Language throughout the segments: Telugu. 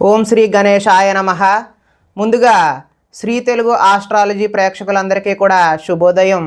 ఓం శ్రీ గణేశాయ నమః. ముందుగా శ్రీ తెలుగు ఆస్ట్రాలజీ ప్రేక్షకులందరికీ కూడా శుభోదయం.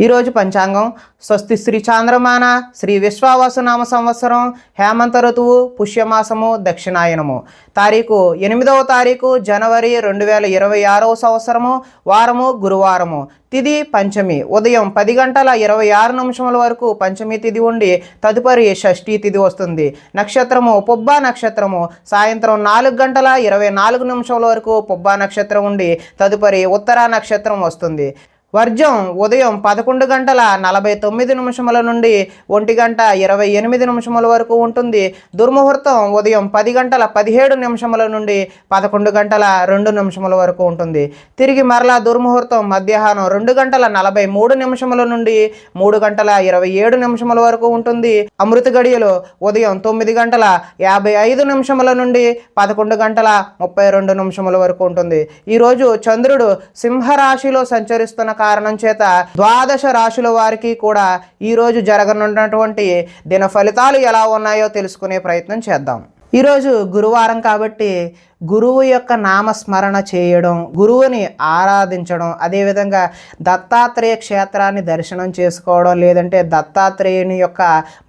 ఈరోజు పంచాంగం స్వస్తి శ్రీ చాంద్రమాన శ్రీ విశ్వావసునామ సంవత్సరం హేమంత ఋతువు పుష్యమాసము దక్షిణాయనము తారీఖు 8వ తారీఖు జనవరి 2026 సంవత్సరము వారము గురువారము తిథి పంచమి ఉదయం 10:26 వరకు పంచమి తిథి ఉండి తదుపరి షష్ఠీ తిథి వస్తుంది. నక్షత్రము పుబ్బా నక్షత్రము సాయంత్రం 4:24 వరకు పుబ్బా నక్షత్రం ఉండి తదుపరి ఉత్తరా నక్షత్రం వస్తుంది. వర్జం ఉదయం 11:49 నుండి 1:28 వరకు ఉంటుంది. దుర్ముహూర్తం ఉదయం 10:17 నుండి 11:02 వరకు ఉంటుంది. తిరిగి మరలా దుర్ముహూర్తం మధ్యాహ్నం 2:43 నుండి 3:27 వరకు ఉంటుంది. అమృత గడియలు ఉదయం 9:55 నుండి 11:32 వరకు ఉంటుంది. ఈరోజు చంద్రుడు సింహరాశిలో సంచరిస్తున్న కారణం చేత ద్వాదశ రాశుల వారికి కూడా ఈరోజు జరగనున్నటువంటి దిన ఫలితాలు ఎలా ఉన్నాయో తెలుసుకునే ప్రయత్నం చేద్దాం. ఈరోజు గురువారం కాబట్టి గురువు యొక్క నామస్మరణ చేయడం, గురువుని ఆరాధించడం, అదేవిధంగా దత్తాత్రేయ క్షేత్రాన్ని దర్శనం చేసుకోవడం, లేదంటే దత్తాత్రేయుని యొక్క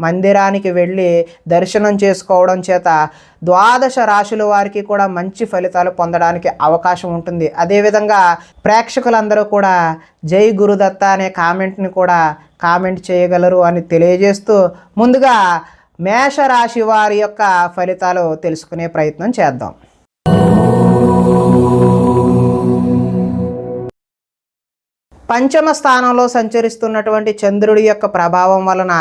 మందిరానికి వెళ్ళి దర్శనం చేసుకోవడం చేత ద్వాదశ రాశుల వారికి కూడా మంచి ఫలితాలు పొందడానికి అవకాశం ఉంటుంది. అదేవిధంగా ప్రేక్షకులందరూ కూడా జై గురుదత్త అనే కామెంట్ని కూడా కామెంట్ చేయగలరు అని తెలియజేస్తూ ముందుగా మేషరాశి వారి యొక్క ఫలితాలు తెలుసుకునే ప్రయత్నం చేద్దాం. పంచమ స్థానంలో సంచరిస్తున్నటువంటి చంద్రుడి యొక్క ప్రభావం వలన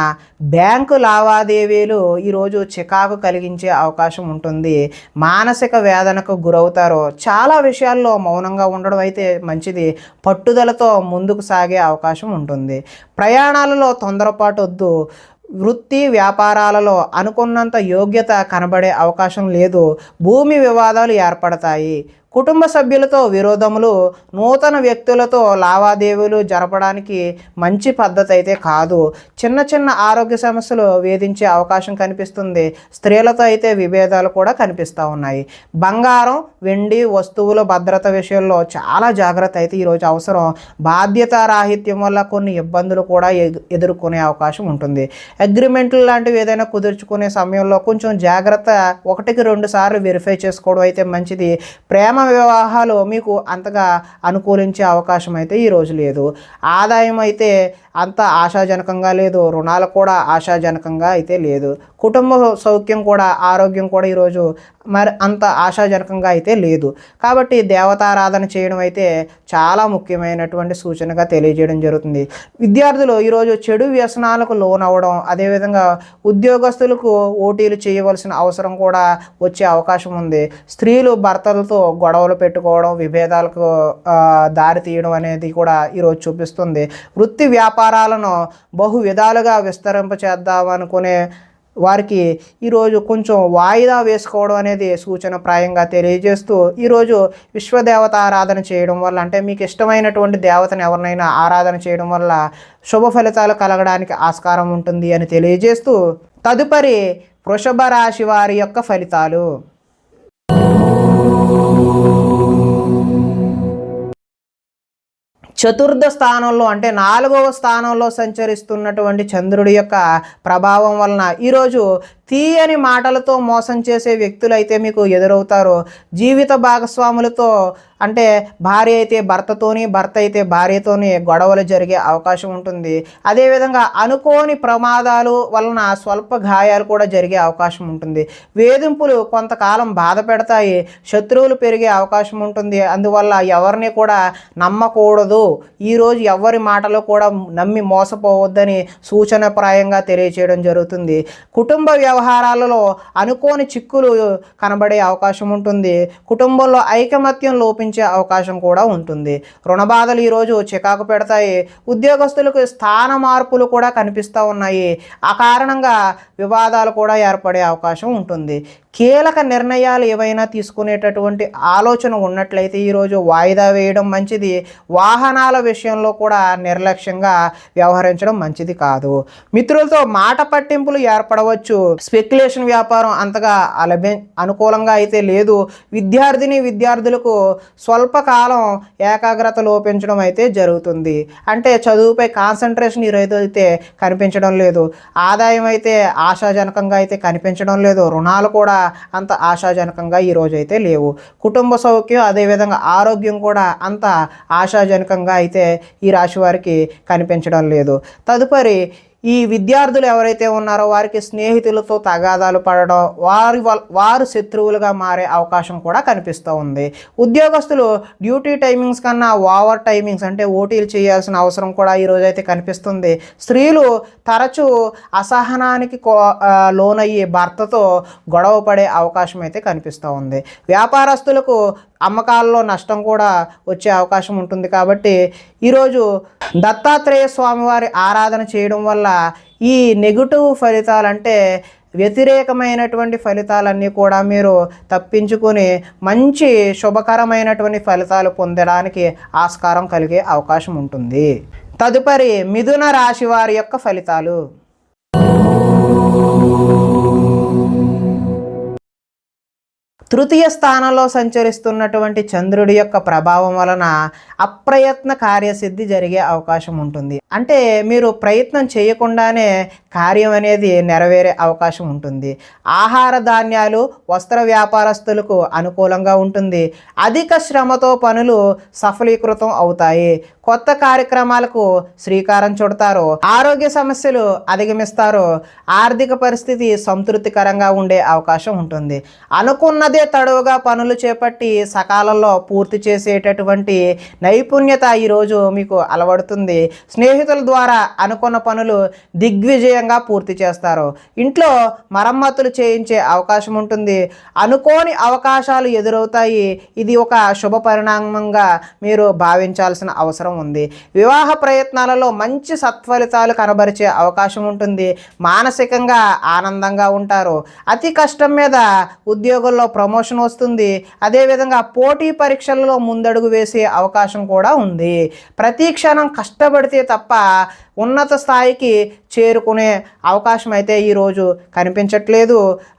బ్యాంకు లావాదేవీలు ఈరోజు చికాకు కలిగించే అవకాశం ఉంటుంది. మానసిక వేదనకు గురవుతారు. చాలా విషయాల్లో మౌనంగా ఉండడం అయితే మంచిది. పట్టుదలతో ముందుకు సాగే అవకాశం ఉంటుంది. ప్రయాణాలలో తొందరపాటు వద్దు. వృత్తి వ్యాపారాలలో అనుకున్నంత యోగ్యత కనబడే అవకాశం లేదు. భూమి వివాదాలు ఏర్పడతాయి. కుటుంబ సభ్యులతో విరోధములు, నూతన వ్యక్తులతో లావాదేవీలు జరపడానికి మంచి పద్ధతి అయితే కాదు. చిన్న చిన్న ఆరోగ్య సమస్యలు వేధించే అవకాశం కనిపిస్తుంది. స్త్రీలతో అయితే విభేదాలు కూడా కనిపిస్తూ ఉన్నాయి. బంగారం వెండి వస్తువుల భద్రత విషయంలో చాలా జాగ్రత్త అయితే ఈరోజు అవసరం. బాధ్యతారాహిత్యం వల్ల కొన్ని ఇబ్బందులు కూడా ఎదుర్కొనే అవకాశం ఉంటుంది. అగ్రిమెంట్లు లాంటివి ఏదైనా కుదుర్చుకునే సమయంలో కొంచెం జాగ్రత్త 1-2 సార్లు వెరిఫై చేసుకోవడం అయితే మంచిది. ప్రేమ వివాహాలు మీకు అంతగా అనుకూలించే అవకాశం అయితే ఈరోజు లేదు. ఆదాయం అయితే అంత ఆశాజనకంగా లేదు. రుణాలు కూడా ఆశాజనకంగా అయితే లేదు. కుటుంబ సౌఖ్యం కూడా ఆరోగ్యం కూడా ఈరోజు మరి అంత ఆశాజనకంగా అయితే లేదు. కాబట్టి దేవతారాధన చేయడం అయితే చాలా ముఖ్యమైనటువంటి సూచనగా తెలియజేయడం జరుగుతుంది. విద్యార్థులు ఈరోజు చెడు వ్యసనాలకు లోనవ్వడం, అదేవిధంగా ఉద్యోగస్తులకు ఓటీలు చేయవలసిన అవసరం కూడా వచ్చే అవకాశం ఉంది. స్త్రీలు భర్తలతో గొడవలు పెట్టుకోవడం, విభేదాలకు దారి తీయడం అనేది కూడా ఈరోజు చూపిస్తుంది. వృత్తి వ్యాపారాలను బహు విధాలుగా విస్తరింపచేద్దామనుకునే వారికి ఈరోజు కొంచెం వాయిదా వేసుకోవడం అనేది సూచనప్రాయంగా తెలియజేస్తూ ఈరోజు విశ్వదేవత ఆరాధన చేయడం వల్ల, అంటే మీకు ఇష్టమైనటువంటి దేవతను ఎవరినైనా ఆరాధన చేయడం వల్ల శుభ ఫలితాలు కలగడానికి ఆస్కారం ఉంటుంది అని తెలియజేస్తూ తదుపరి వృషభ రాశి వారి యొక్క ఫలితాలు. చతుర్థ స్థానంలో అంటే 4వ స్థానంలో సంచరిస్తున్నటువంటి చంద్రుడి యొక్క ప్రభావం వలన ఈరోజు తీయని మాటలతో మోసం చేసే వ్యక్తులు అయితే మీకు ఎదురవుతారు. జీవిత భాగస్వాములతో అంటే భార్య అయితే భర్తతోని, భర్త అయితే భార్యతోని గొడవలు జరిగే అవకాశం ఉంటుంది. అదేవిధంగా అనుకోని ప్రమాదాలు వలన స్వల్ప గాయాలు కూడా జరిగే అవకాశం ఉంటుంది. వేధింపులు కొంతకాలం బాధ పెడతాయి. శత్రువులు పెరిగే అవకాశం ఉంటుంది. అందువల్ల ఎవరిని కూడా నమ్మకూడదు. ఈరోజు ఎవరి మాటలు కూడా నమ్మి మోసపోవద్దని సూచనప్రాయంగా తెలియచేయడం జరుగుతుంది. కుటుంబ వ్యవహారాలలో అనుకోని చిక్కులు కనబడే అవకాశం ఉంటుంది. కుటుంబంలో ఐకమత్యం లోపించే అవకాశం కూడా ఉంటుంది. రుణ బాధలు ఈరోజు చికాకు పెడతాయి. ఉద్యోగస్తులకు స్థాన మార్పులు కూడా కనిపిస్తూ ఉన్నాయి. ఆ కారణంగా వివాదాలు కూడా ఏర్పడే అవకాశం ఉంటుంది. కీలక నిర్ణయాలు ఏవైనా తీసుకునేటటువంటి ఆలోచన ఉన్నట్లయితే ఈరోజు వాయిదా వేయడం మంచిది. వాహనాల విషయంలో కూడా నిర్లక్ష్యంగా వ్యవహరించడం మంచిది కాదు. మిత్రులతో మాట పట్టింపులు ఏర్పడవచ్చు. స్పెక్యులేషన్ వ్యాపారం అంతగా అనుకూలంగా అయితే లేదు. విద్యార్థులకు స్వల్పకాలం ఏకాగ్రత లోపించడం అయితే జరుగుతుంది. అంటే చదువుపై కాన్సన్ట్రేషన్ ఈరోజు అయితే కనిపించడం లేదు. ఆదాయం అయితే ఆశాజనకంగా అయితే కనిపించడం లేదు. రుణాలు కూడా అంత ఆశాజనకంగా ఈరోజు అయితే లేవు. కుటుంబ సౌఖ్యం అదేవిధంగా ఆరోగ్యం కూడా అంత ఆశాజనకంగా అయితే ఈ రాశి వారికి కనిపించడం లేదు. తదుపరి ఈ విద్యార్థులు ఎవరైతే ఉన్నారో వారికి స్నేహితులతో తగాదాలు పడడం, వారు శత్రువులుగా మారే అవకాశం కూడా కనిపిస్తూ ఉంది. ఉద్యోగస్తులు డ్యూటీ టైమింగ్స్ కన్నా ఓవర్ టైమింగ్స్ అంటే ఓటీలు చేయాల్సిన అవసరం కూడా ఈరోజు అయితే కనిపిస్తుంది. స్త్రీలు తరచూ అసహనానికి లోనయ్యి భర్తతో గొడవ పడే అవకాశం అయితే కనిపిస్తూ ఉంది. వ్యాపారస్తులకు అమ్మకాల్లో నష్టం కూడా వచ్చే అవకాశం ఉంటుంది. కాబట్టి ఈరోజు దత్తాత్రేయ స్వామివారి ఆరాధన చేయడం వల్ల ఈ నెగిటివ్ ఫలితాలు అంటే వ్యతిరేకమైనటువంటి ఫలితాలన్నీ కూడా మీరు తప్పించుకొని మంచి శుభకరమైనటువంటి ఫలితాలు పొందడానికి ఆస్కారం కలిగే అవకాశం ఉంటుంది. తదుపరి మిథున రాశి వారి యొక్క ఫలితాలు. తృతీయ స్థానంలో సంచరిస్తున్నటువంటి చంద్రుడి యొక్క ప్రభావం వలన అప్రయత్న కార్యసిద్ధి జరిగే అవకాశం ఉంటుంది. అంటే మీరు ప్రయత్నం చేయకుండానే కార్యం అనేది నెరవేరే అవకాశం ఉంటుంది. ఆహార ధాన్యాలు వస్త్ర వ్యాపారస్తులకు అనుకూలంగా ఉంటుంది. అధిక శ్రమతో పనులు సఫలీకృతం అవుతాయి. కొత్త కార్యక్రమాలకు శ్రీకారం చుడతారు. ఆరోగ్య సమస్యలు అధిగమిస్తారు. ఆర్థిక పరిస్థితి సంతృప్తికరంగా ఉండే అవకాశం ఉంటుంది. అనుకున్నదే తడవుగా పనులు చేపట్టి సకాలంలో పూర్తి చేసేటటువంటి నైపుణ్యత ఈరోజు మీకు అలవడుతుంది. స్నేహితుల ద్వారా అనుకున్న పనులు దిగ్విజయంగా పూర్తి చేస్తారు. ఇంట్లో మరమ్మతులు చేయించే అవకాశం ఉంటుంది. అనుకోని అవకాశాలు ఎదురవుతాయి. ఇది ఒక శుభ పరిణామంగా మీరు భావించాల్సిన అవసరం ఉంది. వివాహ ప్రయత్నాలలో మంచి సత్ఫలితాలు కనబరిచే అవకాశం ఉంటుంది. మానసికంగా ఆనందంగా ఉంటారు. అతి కష్టం మీద ఉద్యోగుల్లో ప్రమోషన్ వస్తుంది. అదేవిధంగా పోటీ పరీక్షలలో ముందడుగు వేసే అవకాశం కూడా ఉంది. ప్రతి క్షణం కష్టపడితే తప్ప ఉన్నత స్థాయికి చేరుకునే అవకాశం అయితే ఈరోజు కనిపించట్లేదు.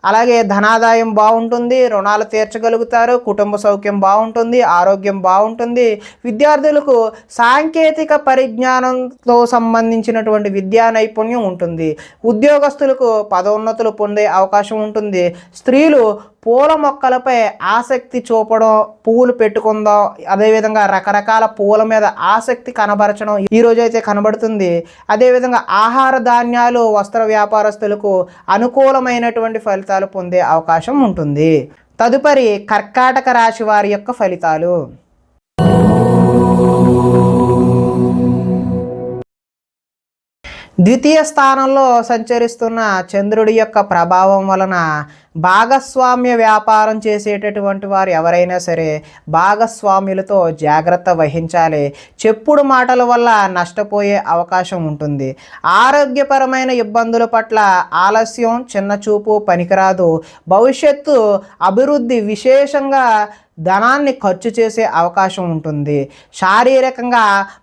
అలాగే ధనాదాయం బాగుంటుంది. రుణాలు తీర్చగలుగుతారు. కుటుంబ సౌఖ్యం బాగుంటుంది. ఆరోగ్యం బాగుంటుంది. విద్యార్థులకు సాంకేతిక పరిజ్ఞానంతో సంబంధించినటువంటి విద్యా నైపుణ్యం ఉంటుంది. ఉద్యోగస్తులకు పదోన్నతులు పొందే అవకాశం ఉంటుంది. స్త్రీలు పూల మొక్కలపై ఆసక్తి చూపడం, పువ్వులు పెట్టుకుందాం, అదేవిధంగా రకరకాల పువ్వుల మీద ఆసక్తి కనబరచడం ఈరోజు అయితే కనబడుతుంది. అదేవిధంగా ఆహార ధాన్యాలు వస్త్ర వ్యాపారస్తులకు అనుకూలమైనటువంటి ఫలితాలు పొందే అవకాశం ఉంటుంది. తదుపరి కర్కాటక రాశి వారి యొక్క ఫలితాలు. ద్వితీయ స్థానంలో సంచరిస్తున్న చంద్రుడి యొక్క ప్రభావం వలన భాగస్వామ్య వ్యాపారం చేసేటటువంటి వారు ఎవరైనా సరే భాగస్వామ్యులతో జాగ్రత్త వహించాలి. చెప్పుడు మాటల వల్ల నష్టపోయే అవకాశం ఉంటుంది. ఆరోగ్యపరమైన ఇబ్బందుల పట్ల ఆలస్యం, చిన్నచూపు పనికిరాదు. భవిష్యత్తు అభివృద్ధి విశేషంగా ధనాన్ని ఖర్చు చేసే అవకాశం ఉంటుంది. శారీరకంగా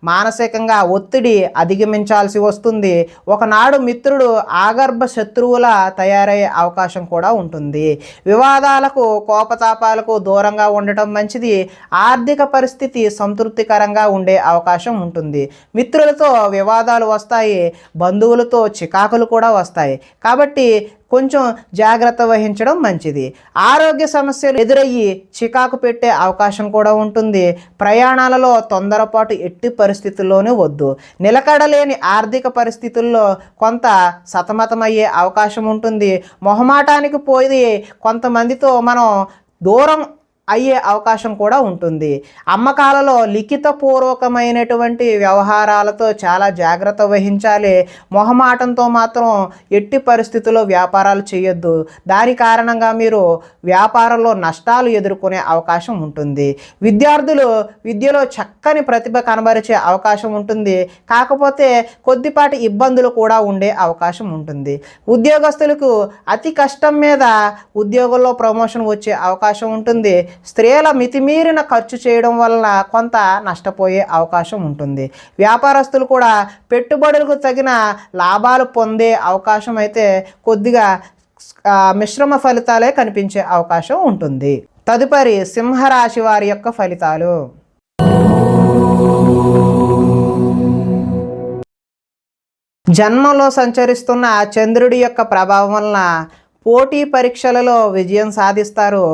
మానసికంగా ఒత్తిడి అధిగమించాల్సి వస్తుంది. ఒకనాడు మిత్రుడు ఆగర్భ శత్రువుల తయారయ్యే అవకాశం కూడా ఉంటుంది. వివాదాలకు కోపతాపాలకు దూరంగా ఉండటం మంచిది. ఆర్థిక పరిస్థితి సంతృప్తికరంగా ఉండే అవకాశం ఉంటుంది. మిత్రులతో వివాదాలు వస్తాయి. బంధువులతో చికాకులు కూడా వస్తాయి. కాబట్టి కొంచెం జాగ్రత్త వహించడం మంచిది. ఆరోగ్య సమస్యలు ఎదురయ్యి చికాకు పెట్టే అవకాశం కూడా ఉంటుంది. ప్రయాణాలలో తొందరపాటు ఎట్టి పరిస్థితుల్లోనే వద్దు. నిలకడలేని ఆర్థిక పరిస్థితుల్లో కొంత సతమతమయ్యే అవకాశం ఉంటుంది. మొహమాటానికి పోయి కొంతమందితో మనం దూరం అయ్యే అవకాశం కూడా ఉంటుంది. అమ్మకాలలో లిఖితపూర్వకమైనటువంటి వ్యవహారాలతో చాలా జాగ్రత్త వహించాలి. మొహమాటంతో మాత్రం ఎట్టి పరిస్థితుల్లో వ్యాపారాలు చేయొద్దు. దాని కారణంగా మీరు వ్యాపారంలో నష్టాలు ఎదుర్కొనే అవకాశం ఉంటుంది. విద్యార్థులు విద్యలో చక్కని ప్రతిభ కనబరిచే అవకాశం ఉంటుంది. కాకపోతే కొద్దిపాటి ఇబ్బందులు కూడా ఉండే అవకాశం ఉంటుంది. ఉద్యోగస్తులకు అతి కష్టం మీద ఉద్యోగంలో ప్రమోషన్ వచ్చే అవకాశం ఉంటుంది. స్త్రీల మితిమీరిన ఖర్చు చేయడం వలన కొంత నష్టపోయే అవకాశం ఉంటుంది. వ్యాపారస్తులు కూడా పెట్టుబడులకు తగిన లాభాలు పొందే అవకాశం అయితే కొద్దిగా మిశ్రమ ఫలితాలే కనిపించే అవకాశం ఉంటుంది. తదుపరి సింహరాశి వారి యొక్క ఫలితాలు. జన్మలో సంచరిస్తున్న చంద్రుడి యొక్క ప్రభావం వలన పోటీ పరీక్షలలో విజయం సాధిస్తారు.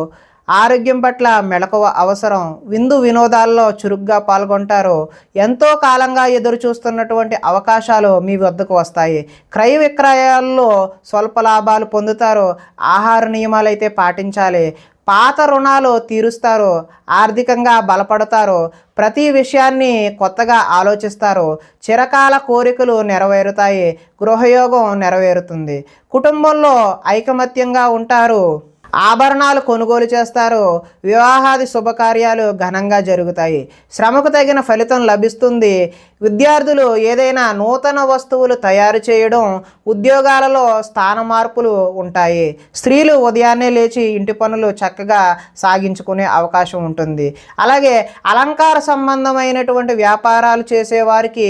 ఆరోగ్యం పట్ల మెలకువ అవసరం. విందు వినోదాల్లో చురుగ్గా పాల్గొంటారు. ఎంతో కాలంగా ఎదురు చూస్తున్నటువంటి అవకాశాలు మీ వద్దకు వస్తాయి. క్రయ విక్రయాల్లో స్వల్ప లాభాలు పొందుతారు. ఆహార నియమాలు అయితే పాటించాలి. పాత రుణాలు తీరుస్తారు. ఆర్థికంగా బలపడతారు. ప్రతి విషయాన్ని కొత్తగా ఆలోచిస్తారు. చిరకాల కోరికలు నెరవేరుతాయి. గృహయోగం నెరవేరుతుంది. కుటుంబంలో ఐకమత్యంగా ఉంటారు. ఆభరణాలు కొనుగోలు చేస్తారు. వివాహాది శుభకార్యాలు ఘనంగా జరుగుతాయి. శ్రమకు తగిన ఫలితం లభిస్తుంది. విద్యార్థులు ఏదైనా నూతన వస్తువులు తయారు చేయడం, ఉద్యోగాలలో స్థాన మార్పులు ఉంటాయి. స్త్రీలు ఉదయాన్నే లేచి ఇంటి పనులు చక్కగా సాగించుకునే అవకాశం ఉంటుంది. అలాగే అలంకార సంబంధమైనటువంటి వ్యాపారాలు చేసేవారికి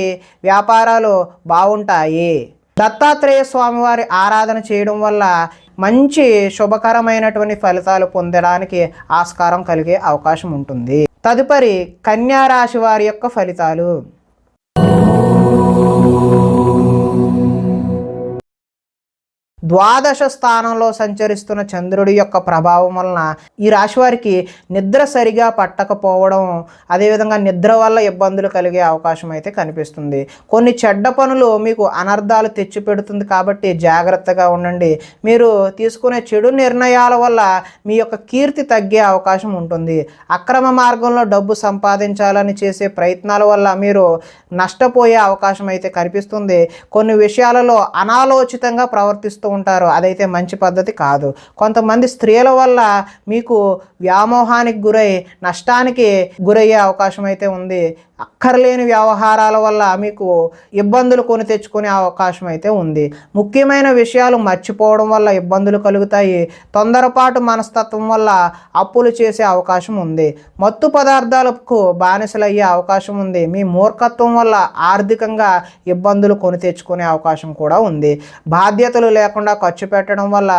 వ్యాపారాలు బాగుంటాయి. దత్తాత్రేయ స్వామివారి ఆరాధన చేయడం వల్ల మంచి శుభకరమైనటువంటి ఫలితాలు పొందడానికి ఆస్కారం కలిగే అవకాశం ఉంటుంది. తదుపరి కన్యా రాశి వారి యొక్క ఫలితాలు. ద్వాదశ స్థానంలో సంచరిస్తున్న చంద్రుడి యొక్క ప్రభావం వలన ఈ రాశి వారికి నిద్ర సరిగా పట్టకపోవడం, అదేవిధంగా నిద్ర వల్ల ఇబ్బందులు కలిగే అవకాశం అయితే కనిపిస్తుంది. కొన్ని చెడ్డ పనులు మీకు అనర్థాలు తెచ్చిపెడుతుంది కాబట్టి జాగ్రత్తగా ఉండండి. మీరు తీసుకునే చెడు నిర్ణయాల వల్ల మీ యొక్క కీర్తి తగ్గే అవకాశం ఉంటుంది. అక్రమ మార్గంలో డబ్బు సంపాదించాలని చేసే ప్రయత్నాల వల్ల మీరు నష్టపోయే అవకాశం అయితే కనిపిస్తుంది. కొన్ని విషయాలలో అనాలోచితంగా ప్రవర్తిస్తూ ఉంటారు. అదైతే మంచి పద్ధతి కాదు. కొంతమంది స్త్రీల వల్ల మీకు వ్యామోహానికి గురై నష్టానికి గురయ్యే అవకాశం అయితే ఉంది. అక్కర్లేని వ్యవహారాల వల్ల మీకు ఇబ్బందులు కొని తెచ్చుకునే అవకాశం అయితే ఉంది. ముఖ్యమైన విషయాలు మర్చిపోవడం వల్ల ఇబ్బందులు కలుగుతాయి. తొందరపాటు మనస్తత్వం వల్ల అప్పులు చేసే అవకాశం ఉంది. మత్తు పదార్థాలకు బానిసలయ్యే అవకాశం ఉంది. మీ మూర్ఖత్వం వల్ల ఆర్థికంగా ఇబ్బందులు కొని తెచ్చుకునే అవకాశం కూడా ఉంది. బాధ్యతలు లేకుండా ఖర్చు పెట్టడం వల్ల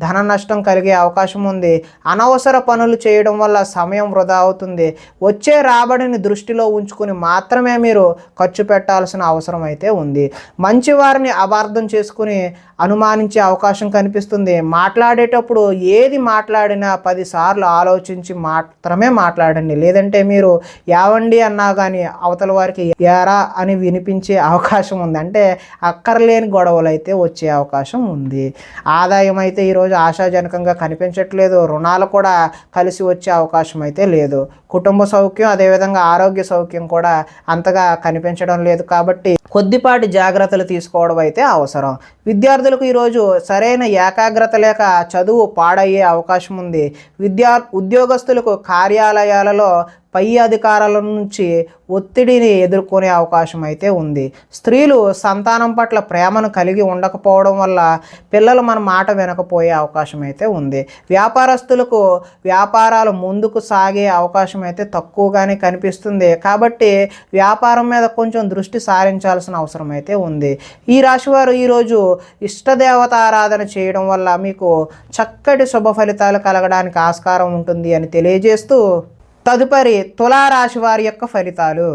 ధన నష్టం కలిగే అవకాశం ఉంది. అనవసర పనులు చేయడం వల్ల సమయం వృధా అవుతుంది. వచ్చే రాబడిని దృష్టిలో ఉంచుకుని మాత్రమే మీరు ఖర్చు పెట్టాల్సిన అవసరం అయితే ఉంది. మంచి వారిని అపార్థం చేసుకుని అనుమానించే అవకాశం కనిపిస్తుంది. మాట్లాడేటప్పుడు ఏది మాట్లాడినా 10 సార్లు ఆలోచించి మాత్రమే మాట్లాడండి. లేదంటే మీరు యావండి అన్నా కానీ అవతల వారికి యారా అని వినిపించే అవకాశం ఉంది. అంటే అక్కర్లేని గొడవలు అయితే వచ్చే అవకాశం ఉంది. ఆదాయం అయితే ఈరోజు ఆశాజనకంగా కనిపించట్లేదు. రుణాలు కూడా కలిసి వచ్చే అవకాశం అయితే లేదు. కుటుంబ సౌఖ్యం అదేవిధంగా ఆరోగ్య సౌఖ్యం కూడా అంతగా కనిపించడం లేదు. కాబట్టి కొద్దిపాటి జాగ్రత్తలు తీసుకోవడం అయితే అవసరం. విద్యార్థులకు ఈరోజు సరైన ఏకాగ్రత లేక చదువు పాడయ్యే అవకాశం ఉంది. ఉద్యోగస్తులకు కార్యాలయాలలో పై అధికారుల నుంచి ఒత్తిడిని ఎదుర్కొనే అవకాశం అయితే ఉంది. స్త్రీలు సంతానం పట్ల ప్రేమను కలిగి ఉండకపోవడం వల్ల పిల్లలు మన మాట వినకపోయే అవకాశం అయితే ఉంది. వ్యాపారస్తులకు వ్యాపారాలు ముందుకు సాగే అవకాశం అయితే తక్కువగానే కనిపిస్తుంది. కాబట్టి వ్యాపారం మీద కొంచెం దృష్టి సారించాల్సిన అవసరం అయితే ఉంది. ఈ రాశివారు ఈరోజు ఇష్టదేవత ఆరాధన చేయడం వల్ల మీకు చక్కటి శుభ ఫలితాలు కలగడానికి ఆస్కారం ఉంటుంది అని తెలియజేస్తూ తదుపరి తులారాశి వారి యొక్క ఫలితాలు.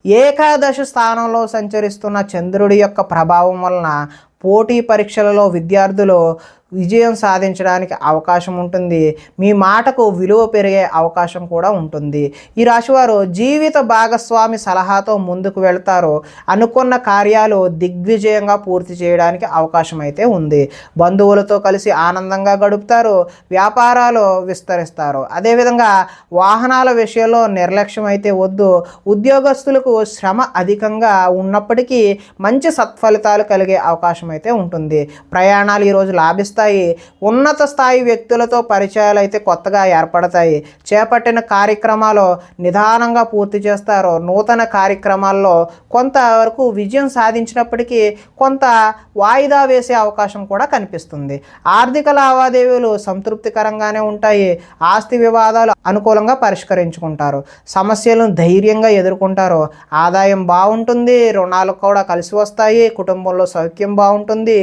ఏకాదశ స్థానంలో సంచరిస్తున్న చంద్రుడి యొక్క ప్రభావం వలన పోటీ పరీక్షలలో విద్యార్థులు విజయం సాధించడానికి అవకాశం ఉంటుంది. మీ మాటకు విలువ పెరిగే అవకాశం కూడా ఉంటుంది. ఈ రాశివారు జీవిత భాగస్వామి సలహాతో ముందుకు వెళ్తారు. అనుకున్న కార్యాలు దిగ్విజయంగా పూర్తి చేయడానికి అవకాశం అయితే ఉంది. బంధువులతో కలిసి ఆనందంగా గడుపుతారు. వ్యాపారాలు విస్తరిస్తారు. అదేవిధంగా వాహనాల విషయంలో నిర్లక్ష్యం అయితే వద్దు. ఉద్యోగస్తులకు శ్రమ అధికంగా ఉన్నప్పటికీ మంచి సత్ఫలితాలు కలిగే అవకాశం అయితే ఉంటుంది. ప్రయాణాలు ఈరోజు లాభిస్తాయి. ఉన్నత స్థాయి వ్యక్తులతో పరిచయాలు అయితే కొత్తగా ఏర్పడతాయి. చేపట్టిన కార్యక్రమాలు నిదానంగా పూర్తి చేస్తారు. నూతన కార్యక్రమాల్లో కొంతవరకు విజయం సాధించినప్పటికీ కొంత వాయిదా వేసే అవకాశం కూడా కనిపిస్తుంది. ఆర్థిక లావాదేవీలు సంతృప్తికరంగానే ఉంటాయి. ఆస్తి వివాదాలు అనుకూలంగా పరిష్కరించుకుంటారు. సమస్యలను ధైర్యంగా ఎదుర్కొంటారు. ఆదాయం బాగుంటుంది. రుణాలు కూడా కలిసి వస్తాయి. కుటుంబంలో సౌఖ్యం బాగుంటుంది.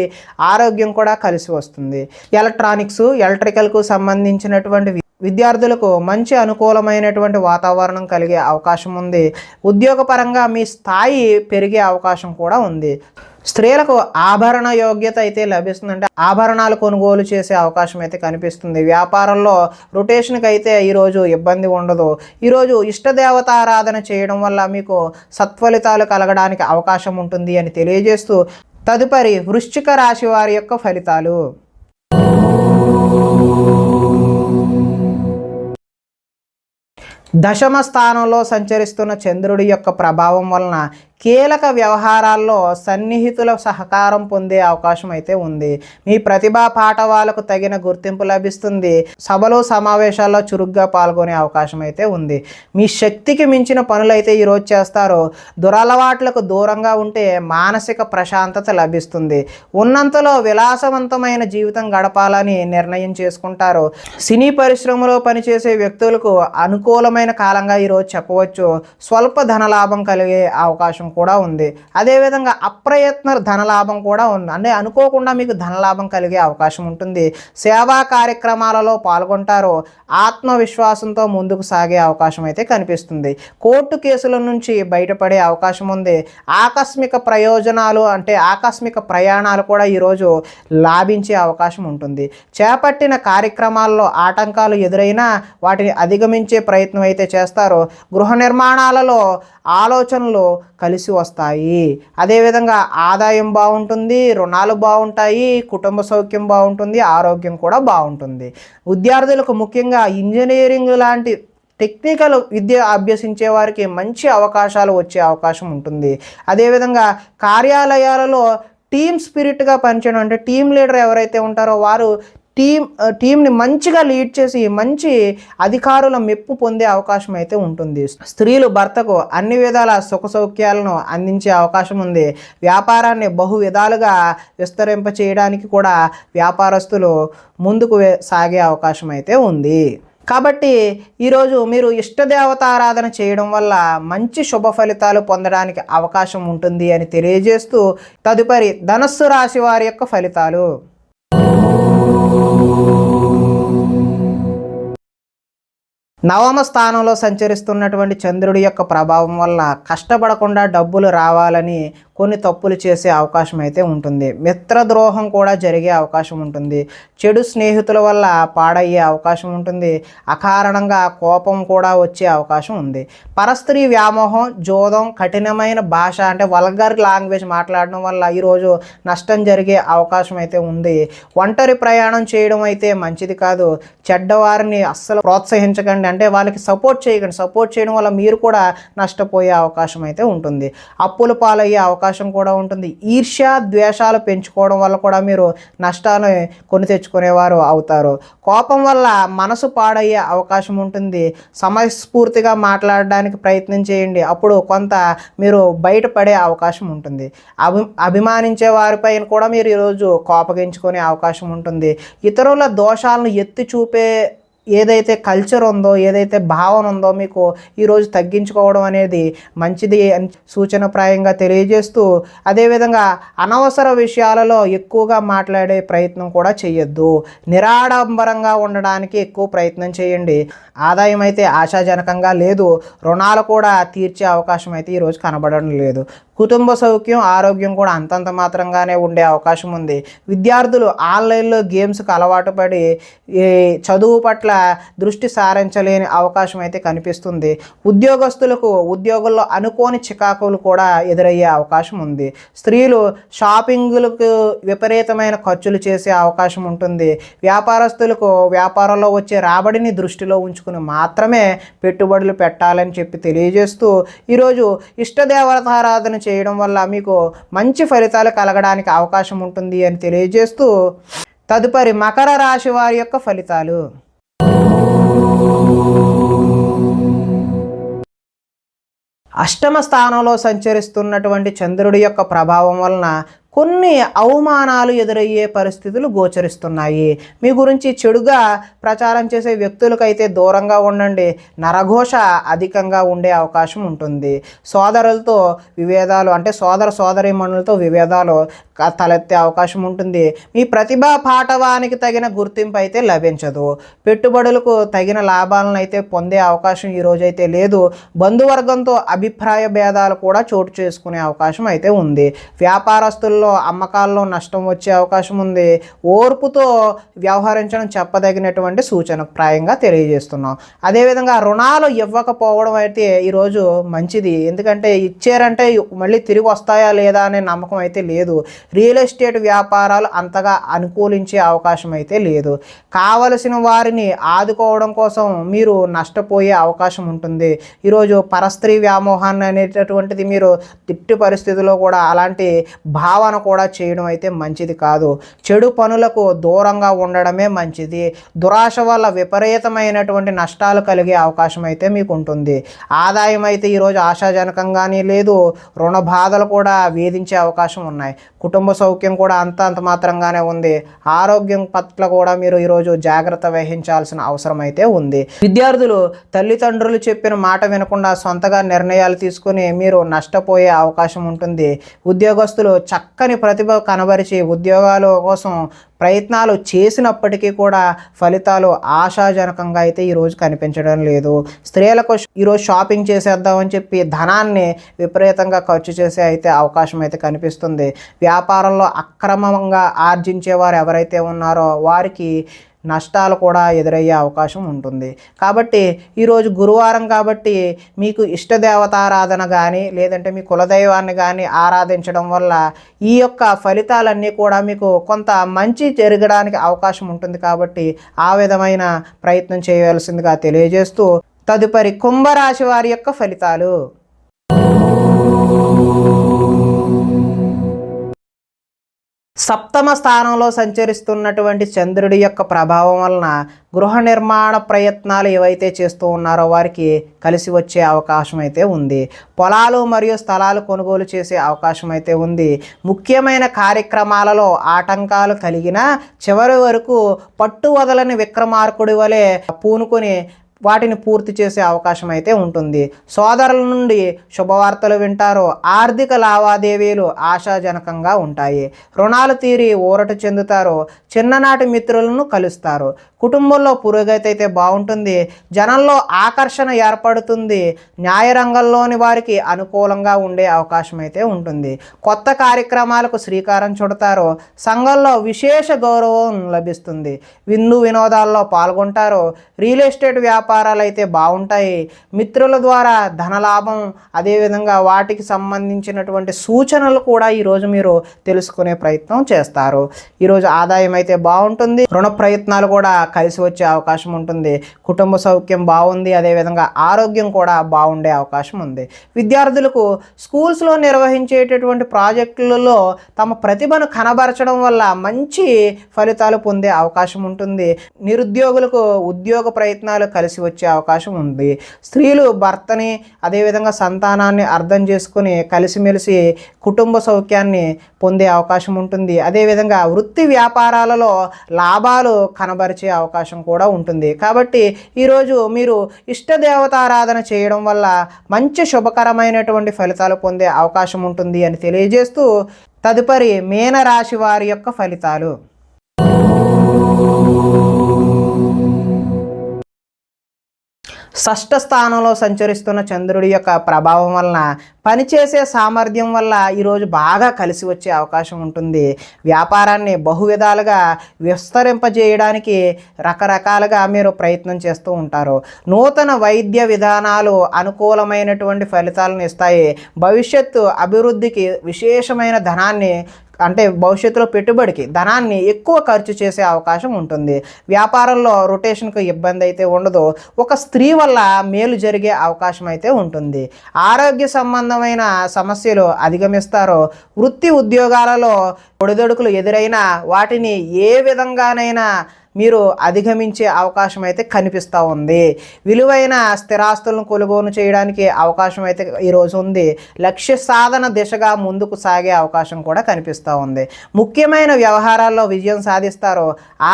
ఆరోగ్యం కూడా కలిసి వస్తుంది. ఎలక్ట్రానిక్స్, ఎలక్ట్రికల్కు సంబంధించినటువంటి విద్యార్థులకు మంచి అనుకూలమైనటువంటి వాతావరణం కలిగే అవకాశం ఉంది. ఉద్యోగపరంగా మీ స్థాయి పెరిగే అవకాశం కూడా ఉంది. స్త్రీలకు ఆభరణ యోగ్యత అయితే లభిస్తుందంటే ఆభరణాలు కొనుగోలు చేసే అవకాశం అయితే కనిపిస్తుంది. వ్యాపారంలో రొటేషన్కి అయితే ఈరోజు ఇబ్బంది ఉండదు. ఈరోజు ఇష్టదేవతారాధన చేయడం వల్ల మీకు సత్ఫలితాలు కలగడానికి అవకాశం ఉంటుంది అని తెలియజేస్తూ తదుపరి వృశ్చిక రాశి వారి యొక్క ఫలితాలు. దశమ స్థానంలో సంచరిస్తున్న చంద్రుడి యొక్క ప్రభావం వలన కీలక వ్యవహారాల్లో సన్నిహితుల సహకారం పొందే అవకాశం అయితే ఉంది. మీ ప్రతిభా పాఠవాలకు తగిన గుర్తింపు లభిస్తుంది. సభలో సమావేశాల్లో చురుగ్గా పాల్గొనే అవకాశం అయితే ఉంది. మీ శక్తికి మించిన పనులు అయితే ఈరోజు చేస్తారు. దురలవాట్లకు దూరంగా ఉంటే మానసిక ప్రశాంతత లభిస్తుంది. ఉన్నంతలో విలాసవంతమైన జీవితం గడపాలని నిర్ణయం చేసుకుంటారు. సినీ పరిశ్రమలో పనిచేసే వ్యక్తులకు అనుకూలమైన కాలంగా ఈరోజు చెప్పవచ్చు. స్వల్ప ధనలాభం కలిగే అవకాశం కూడా ఉంది. అదేవిధంగా అప్రయత్న ధనలాభం కూడా ఉంది. అంటే అనుకోకుండా మీకు ధనలాభం కలిగే అవకాశం ఉంటుంది. సేవా కార్యక్రమాలలో పాల్గొంటారు. ఆత్మవిశ్వాసంతో ముందుకు సాగే అవకాశం అయితే కనిపిస్తుంది. కోర్టు కేసుల నుంచి బయటపడే అవకాశం ఉంది. ఆకస్మిక ప్రయోజనాలు అంటే ఆకస్మిక ప్రయాణాలు కూడా ఈరోజు లాభించే అవకాశం ఉంటుంది. చేపట్టిన కార్యక్రమాల్లో ఆటంకాలు ఎదురైనా వాటిని అధిగమించే ప్రయత్నం అయితే చేస్తారు. గృహ నిర్మాణాలలో ఆలోచనలు కలిసి వస్తాయి. అదేవిధంగా ఆదాయం బాగుంటుంది. రుణాలు బాగుంటాయి. కుటుంబ సౌఖ్యం బాగుంటుంది. ఆరోగ్యం కూడా బాగుంటుంది. విద్యార్థులకు ముఖ్యంగా ఇంజనీరింగ్ లాంటి టెక్నికల్ విద్య అభ్యసించే వారికి మంచి అవకాశాలు వచ్చే అవకాశం ఉంటుంది. అదేవిధంగా కార్యాలయాలలో టీమ్ స్పిరిట్గా పనిచేయడం అంటే టీమ్ లీడర్ ఎవరైతే ఉంటారో వారు టీంని మంచిగా లీడ్ చేసి మంచి అధికారుల మెప్పు పొందే అవకాశం అయితే ఉంటుంది. స్త్రీలు భర్తకు అన్ని విధాల సుఖ సౌఖ్యాలను అందించే అవకాశం ఉంది. వ్యాపారాన్ని బహు విధాలుగా విస్తరింప చేయడానికి కూడా వ్యాపారస్తులు ముందుకు సాగే అవకాశం అయితే ఉంది. కాబట్టి ఈరోజు మీరు ఇష్టదేవతారాధన చేయడం వల్ల మంచి శుభ ఫలితాలు పొందడానికి అవకాశం ఉంటుంది అని తెలియజేస్తూ తదుపరి ధనస్సు రాశి వారి యొక్క ఫలితాలు. నవమ స్థానంలో సంచరిస్తున్నటువంటి చంద్రుడి యొక్క ప్రభావం వల్ల కష్టపడకుండా డబ్బులు రావాలని కొన్ని తప్పులు చేసే అవకాశం అయితే ఉంటుంది. మిత్రద్రోహం కూడా జరిగే అవకాశం ఉంటుంది. చెడు స్నేహితుల వల్ల పాడయ్యే అవకాశం ఉంటుంది. అకారణంగా కోపం కూడా వచ్చే అవకాశం ఉంది. పరస్త్రీ వ్యామోహం, జోదం, కఠినమైన భాష అంటే వల్గర్ లాంగ్వేజ్ మాట్లాడడం వల్ల ఈరోజు నష్టం జరిగే అవకాశం అయితే ఉంది. ఒంటరి ప్రయాణం చేయడం అయితే మంచిది కాదు. చెడ్డవారిని అస్సలు ప్రోత్సహించకండి. అంటే వాళ్ళకి సపోర్ట్ చేయకండి. సపోర్ట్ చేయడం వల్ల మీరు కూడా నష్టపోయే అవకాశం అయితే ఉంటుంది. అప్పుల పాలయ్యే అవకాశం కూడా ఉంటుంది. ఈర్ష్య, ద్వేషాలు పెంచుకోవడం వల్ల కూడా మీరు నష్టాన్ని కొని తెచ్చుకునేవారు అవుతారు. కోపం వల్ల మనసు పాడయ్యే అవకాశం ఉంటుంది. సమయస్ఫూర్తిగా మాట్లాడడానికి ప్రయత్నం చేయండి. అప్పుడు కొంత మీరు బయటపడే అవకాశం ఉంటుంది. అభిమానించే వారిపైన కూడా మీరు ఈరోజు కోపగించుకునే అవకాశం ఉంటుంది. ఇతరుల దోషాలను ఎత్తి చూపే ఏదైతే కల్చర్ ఉందో, ఏదైతే భావన ఉందో మీకు ఈరోజు తగ్గించుకోవడం అనేది మంచిది అని సూచనప్రాయంగా తెలియజేస్తూ అదేవిధంగా అనవసర విషయాలలో ఎక్కువగా మాట్లాడే ప్రయత్నం కూడా చేయొద్దు. నిరాడంబరంగా ఉండడానికి ఎక్కువ ప్రయత్నం చేయండి. ఆదాయం అయితే ఆశాజనకంగా లేదు. రుణాలు కూడా తీర్చే అవకాశం అయితే ఈరోజు కనబడడం లేదు. కుటుంబ సౌఖ్యం, ఆరోగ్యం కూడా అంతంత మాత్రంగానే ఉండే అవకాశం ఉంది. విద్యార్థులు ఆన్లైన్లో గేమ్స్కి అలవాటు పడి చదువు పట్ల దృష్టి సారించలేని అవకాశం అయితే కనిపిస్తుంది. ఉద్యోగస్తులకు ఉద్యోగుల్లో అనుకోని చికాకులు కూడా ఎదురయ్యే అవకాశం ఉంది. స్త్రీలు షాపింగ్లకు విపరీతమైన ఖర్చులు చేసే అవకాశం ఉంటుంది. వ్యాపారస్తులకు వ్యాపారంలో వచ్చే రాబడిని దృష్టిలో ఉంచుకుని మాత్రమే పెట్టుబడులు పెట్టాలని చెప్పి తెలియజేస్తూ ఈరోజు ఇష్టదేవతారాధన చేయడం వల్ల మీకు మంచి ఫలితాలు కలగడానికి అవకాశం ఉంటుంది అని తెలియజేస్తూ తదుపరి మకర రాశి వారి యొక్క ఫలితాలు. అష్టమ స్థానంలో సంచరిస్తున్నటువంటి చంద్రుడి యొక్క ప్రభావం వలన కొన్ని అవమానాలు ఎదురయ్యే పరిస్థితులు గోచరిస్తున్నాయి. మీ గురించి చెడుగా ప్రచారం చేసే వ్యక్తులకైతే దూరంగా ఉండండి. నరఘోష అధికంగా ఉండే అవకాశం ఉంటుంది. సోదరులతో విభేదాలు అంటే సోదరీమణులతో విభేదాలు తలెత్తే అవకాశం ఉంటుంది. మీ ప్రతిభా పాటవానికి తగిన గుర్తింపు అయితే లభించదు. పెట్టుబడులకు తగిన లాభాలను అయితే పొందే అవకాశం ఈరోజైతే లేదు. బంధువర్గంతో అభిప్రాయ భేదాలు కూడా చోటు చేసుకునే అవకాశం అయితే ఉంది. వ్యాపారస్తుల్లో అమ్మకాల్లో నష్టం వచ్చే అవకాశం ఉంది. ఓర్పుతో వ్యవహరించడం చెప్పదగినటువంటి సూచన ప్రాయంగా తెలియజేస్తున్నాం. అదేవిధంగా రుణాలు ఇవ్వకపోవడం అయితే ఈరోజు మంచిది. ఎందుకంటే ఇచ్చారంటే మళ్ళీ తిరిగి వస్తాయా లేదా అనే నమ్మకం అయితే లేదు. రియల్ ఎస్టేట్ వ్యాపారాలు అంతగా అనుకూలించే అవకాశం అయితే లేదు. కావలసిన వారిని ఆదుకోవడం కోసం మీరు నష్టపోయే అవకాశం ఉంటుంది. ఈరోజు పరస్త్రీ వ్యామోహాన్ని అనేటటువంటిది మీరు తిట్టి పరిస్థితుల్లో కూడా అలాంటి భావన కూడా చేయడం అయితే మంచిది కాదు. చెడు పనులకు దూరంగా ఉండడమే మంచిది. దురాశ వల్ల విపరీతమైనటువంటి నష్టాలు కలిగే అవకాశం అయితే మీకు ఉంటుంది. ఆదాయం అయితే ఈరోజు ఆశాజనకంగానే లేదు. రుణ బాధలు కూడా వేధించే అవకాశం ఉన్నాయి. కుటుంబ సౌఖ్యం కూడా అంత మాత్రంగానే ఉంది. ఆరోగ్యం పట్ల కూడా మీరు ఈరోజు జాగ్రత్త వహించాల్సిన అవసరం అయితే ఉంది. విద్యార్థులు తల్లిదండ్రులు చెప్పిన మాట వినకుండా సొంతగా నిర్ణయాలు తీసుకుని మీరు నష్టపోయే అవకాశం ఉంటుంది. ఉద్యోగస్తులు చక్కని ప్రతిభ కనబరిచి ఉద్యోగాల కోసం ప్రయత్నాలు చేసినప్పటికీ కూడా ఫలితాలు ఆశాజనకంగా అయితే ఈరోజు కనిపించడం లేదు. స్త్రీలకు ఈరోజు షాపింగ్ చేసేద్దామని చెప్పి ధనాన్ని విపరీతంగా ఖర్చు చేసే అయితే అవకాశం అయితే కనిపిస్తుంది. వ్యాపారంలో అక్రమంగా ఆర్జించేవారు ఎవరైతే ఉన్నారో వారికి నష్టాలు కూడా ఎదురయ్యే అవకాశం ఉంటుంది. కాబట్టి ఈరోజు గురువారం కాబట్టి మీకు ఇష్టదేవతారాధన కానీ లేదంటే మీ కులదైవాన్ని కానీ ఆరాధించడం వల్ల ఈ యొక్క ఫలితాలన్నీ కూడా మీకు కొంత మంచి జరగడానికి అవకాశం ఉంటుంది. కాబట్టి ఆ విధమైన ప్రయత్నం చేయవలసిందిగా తెలియజేస్తూ తదుపరి కుంభరాశి వారి యొక్క ఫలితాలు. సప్తమ స్థానంలో సంచరిస్తున్నటువంటి చంద్రుడి యొక్క ప్రభావం వలన గృహ నిర్మాణ ప్రయత్నాలు ఏవైతే చేస్తూ ఉన్నారో వారికి కలిసి వచ్చే అవకాశం అయితే ఉంది. పొలాలు మరియు స్థలాలు కొనుగోలు చేసే అవకాశం అయితే ఉంది. ముఖ్యమైన కార్యక్రమాలలో ఆటంకాలు కలిగిన చివరి వరకు పట్టు వదలని విక్రమార్కుడి వలె పూనుకొని వాటిని పూర్తి చేసే అవకాశం అయితే ఉంటుంది. సోదరుల నుండి శుభవార్తలు వింటారు. ఆర్థిక లావాదేవీలు ఆశాజనకంగా ఉంటాయి. రుణాలు తీరి ఊరట చెందుతారు. చిన్ననాటి మిత్రులను కలుస్తారు. కుటుంబంలో పురోగతి అయితే బాగుంటుంది. జనంలో ఆకర్షణ ఏర్పడుతుంది. న్యాయరంగంలోని వారికి అనుకూలంగా ఉండే అవకాశం అయితే ఉంటుంది. కొత్త కార్యక్రమాలకు శ్రీకారం చుడతారు. సంఘంలో విశేష గౌరవం లభిస్తుంది. విందు వినోదాల్లో పాల్గొంటారు. రియల్ ఎస్టేట్ వ్యాపారాలు అయితే బాగుంటాయి. మిత్రుల ద్వారా ధనలాభం అదేవిధంగా వాటికి సంబంధించినటువంటి సూచనలు కూడా ఈరోజు మీరు తెలుసుకునే ప్రయత్నం చేస్తారు. ఈరోజు ఆదాయం అయితే బాగుంటుంది. రుణ ప్రయత్నాలు కూడా కలిసి వచ్చే అవకాశం ఉంటుంది. కుటుంబ సౌఖ్యం బాగుంది. అదేవిధంగా ఆరోగ్యం కూడా బాగుండే అవకాశం ఉంది. విద్యార్థులకు స్కూల్స్లో నిర్వహించేటటువంటి ప్రాజెక్టులలో తమ ప్రతిభను కనబరచడం వల్ల మంచి ఫలితాలు పొందే అవకాశం ఉంటుంది. నిరుద్యోగులకు ఉద్యోగ ప్రయత్నాలు కలిసి వచ్చే అవకాశం ఉంది. స్త్రీలు భర్తని అదేవిధంగా సంతానాన్ని అర్థం చేసుకుని కలిసిమెలిసి కుటుంబ సౌఖ్యాన్ని పొందే అవకాశం ఉంటుంది. అదేవిధంగా వృత్తి వ్యాపారాలలో లాభాలు కనబరిచే అవకాశం కూడా ఉంటుంది. కాబట్టి ఈరోజు మీరు ఇష్టదేవతారాధన చేయడం వల్ల మంచి శుభకరమైనటువంటి ఫలితాలు పొందే అవకాశం ఉంటుంది అని తెలియజేస్తూ తదుపరి మీనరాశి వారి యొక్క ఫలితాలు. షష్ఠ స్థానంలో సంచరిస్తున్న చంద్రుడి యొక్క ప్రభావం వలన పనిచేసే సామర్థ్యం వల్ల ఈరోజు బాగా కలిసి వచ్చే అవకాశం ఉంటుంది. వ్యాపారాన్ని బహువిధాలుగా విస్తరింపజేయడానికి రకరకాలుగా మీరు ప్రయత్నం చేస్తూ ఉంటారు. నూతన వైద్య విధానాలు అనుకూలమైనటువంటి ఫలితాలను ఇస్తాయి. భవిష్యత్తు అభివృద్ధికి విశేషమైన ధనాన్ని అంటే భవిష్యత్తులో పెట్టుబడికి ధనాన్ని ఎక్కువ ఖర్చు చేసే అవకాశం ఉంటుంది. వ్యాపారంలో రొటేషన్కు ఇబ్బంది అయితే ఉండదు. ఒక స్త్రీ వల్ల మేలు జరిగే అవకాశం అయితే ఉంటుంది. ఆరోగ్య సంబంధమైన సమస్యలు అధిగమిస్తారు. వృత్తి ఉద్యోగాలలో ఒడిదొడుకులు ఎదురైనా వాటిని ఏ విధంగానైనా మీరు అధిగమించే అవకాశం అయితే కనిపిస్తూ ఉంది. విలువైన స్థిరాస్తులను కొనుగోలు చేయడానికి అవకాశం అయితే ఈరోజు ఉంది. లక్ష్య సాధన దిశగా ముందుకు సాగే అవకాశం కూడా కనిపిస్తూ ఉంది. ముఖ్యమైన వ్యవహారాల్లో విజయం సాధిస్తారు.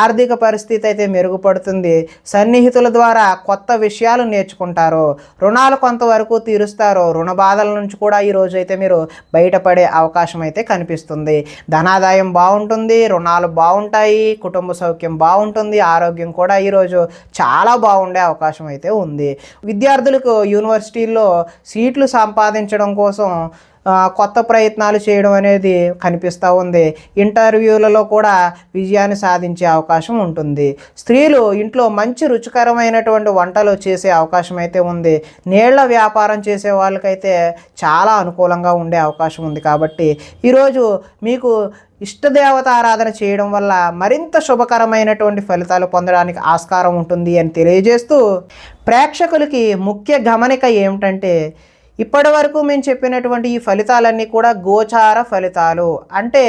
ఆర్థిక పరిస్థితి అయితే మెరుగుపడుతుంది. సన్నిహితుల ద్వారా కొత్త విషయాలు నేర్చుకుంటారు. రుణాలు కొంతవరకు తీరుస్తారు. రుణ బాధల నుంచి కూడా ఈరోజు అయితే మీరు బయటపడే అవకాశం అయితే కనిపిస్తుంది. ధనాదాయం బాగుంటుంది. రుణాలు బాగుంటాయి. కుటుంబ సౌఖ్యం బాగుంటుంది. ఆరోగ్యం కూడా ఈరోజు చాలా బాగుండే అవకాశం అయితే ఉంది. విద్యార్థులకు యూనివర్సిటీల్లో సీట్లు సంపాదించడం కోసం కొత్త ప్రయత్నాలు చేయడం అనేది కనిపిస్తూ ఉంది. ఇంటర్వ్యూలలో కూడా విజయాన్ని సాధించే అవకాశం ఉంటుంది. స్త్రీలు ఇంట్లో మంచి రుచికరమైనటువంటి వంటలు చేసే అవకాశం అయితే ఉంది. నీళ్ల వ్యాపారం చేసే వాళ్ళకైతే చాలా అనుకూలంగా ఉండే అవకాశం ఉంది. కాబట్టి ఈరోజు మీకు ఇష్టదేవత ఆరాధన చేయడం వల్ల మరింత శుభకరమైనటువంటి ఫలితాలు పొందడానికి ఆస్కారం ఉంటుంది అని తెలియజేస్తూ, ప్రేక్షకులకి ముఖ్య గమనిక ఏమిటంటే, ఇప్పటి వరకు మేము చెప్పినటువంటి ఈ ఫలితాలన్నీ కూడా గోచార ఫలితాలు. అంటే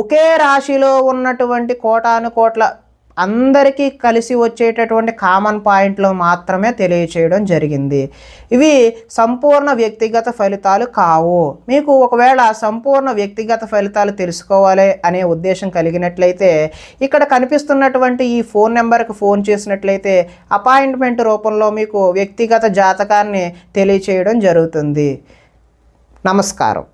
ఒకే రాశిలో ఉన్నటువంటి కోటాను కోట్ల అందరికీ కలిసి వచ్చేటటువంటి కామన్ పాయింట్లు మాత్రమే తెలియచేయడం జరిగింది. ఇవి సంపూర్ణ వ్యక్తిగత ఫలితాలు కావు. మీకు ఒకవేళ సంపూర్ణ వ్యక్తిగత ఫలితాలు తెలుసుకోవాలి అనే ఉద్దేశం కలిగినట్లయితే ఇక్కడ కనిపిస్తున్నటువంటి ఈ ఫోన్ నెంబర్కి ఫోన్ చేసినట్లయితే అపాయింట్మెంట్ రూపంలో మీకు వ్యక్తిగత జాతకాన్ని తెలియచేయడం జరుగుతుంది. నమస్కారం.